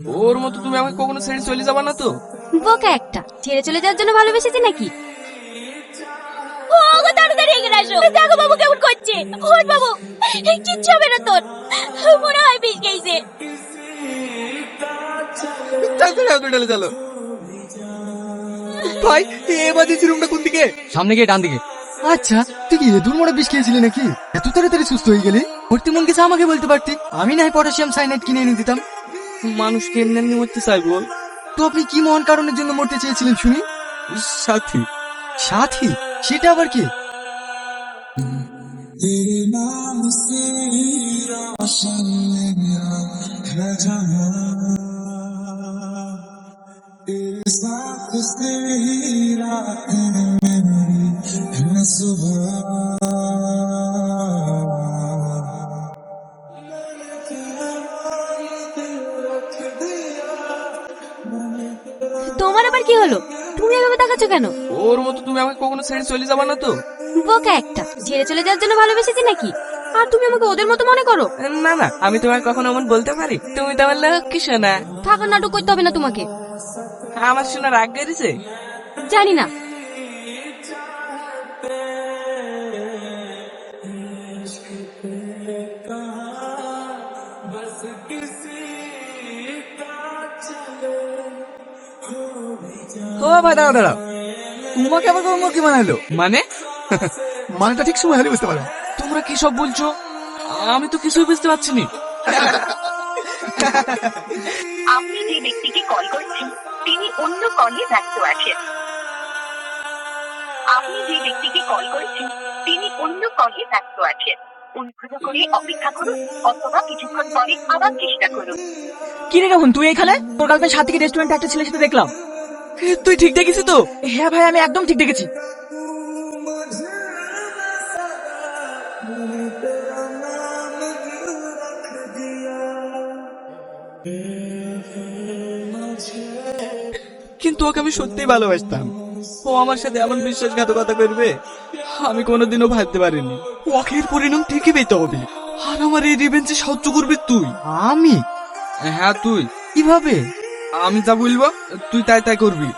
ওর মতো তুমি আমাকে কখনো ছেড়ে চলে যাবা না তো? বোকা একটা, ছেড়ে চলে যাওয়ার জন্য ভালোবেসেছি নাকি? ও গো, তাড়াতাড়ি এগিয়ে আসো, দেখো বাবু কেমন করছে। ওর বাবু, কিচ্ছু হবে না তোর, মনে হয় বিষ খেয়েছে। চলো চলো। ভাই, এমার্জেন্সি রুমটা কোন দিকে? সামনে গিয়ে ডান দিকে। আচ্ছা, তুই কি এদুর মোড়ে বিষ খেয়েছিলি নাকি? এত তাড়াতাড়ি সুস্থ হয়ে গেলি? ভর্তি মন কিছু আমাকে বলতে পারতি, আমি না হয় পটাশিয়াম সাইনাইড কিনে এনে দিতাম। মানুষকে এমনি এমনি মরতে চাই বল? তো আপনি কি মহান কারণের জন্য মরতে চেয়েছিলেন শুনি? সাথী। সাথী? সেটা আবার কি? তোমার আবার কি হলো? তুমি এভাবে তাকাচ্ছ কেন? ওর মতো তুমি আমাকে কখনো ছেড়ে চলে যাবা না তো? বোকা একটা, ছেড়ে চলে যাওয়ার জন্য ভালোবেসেছি নাকি? আর তুমি আমাকে ওদের মতো মনে করো? না না, আমি তোমাকে কখনো এমন বলতে পারি? তুমি তো আমার লক্ষ্মী সোনা। থাকার নাটক করতে হবে না তোমাকে। আমার সোনা রাগ করেছে? জানি না। ও ভাই, দাঁড়া দাঁড়া, তোমাকে আবার কোন মুরগি বানাইলো? মানে? মানেটা ঠিক সময় হলে বুঝতে পারো। তোমরা কি সব বলছো? আমি তো কিছুই বুঝতে পারছি না। আপনি যে ব্যক্তিকে কল করছেন তিনি অন্য কলে ব্যস্ত আছেন। আপনি যে ব্যক্তিকে কল করেছেন তিনি অন্য কলে ব্যস্ত আছেন। অনুগ্রহ করে অপেক্ষা করুন অথবা কিছুক্ষণ পরে আবার চেষ্টা করুন। কি রে রোহন, তুই এখানে? তোর গার্লফ্রেন্ড সাথে রেস্টুরেন্টে একটা ছেলের সাথে দেখলাম। তুই ঠিক দেখেছিস তো? হ্যাঁ ভাই, আমি একদম ঠিক দেখেছি। কিন্তু ওকে আমি সত্যিই ভালোবাসতাম। ও আমার সাথে এমন বিশ্বাসঘাতকতা করবে আমি কোনোদিনও ভাবতে পারিনি। ওকে এর পরিণাম ঠিকই পেতে হবে। আর আমার এই রিভেঞ্জে সাহায্য করবি তুই। আমি? হ্যাঁ তুই। কিভাবে? আমি যা বলবো তুই তাই তাই করবি।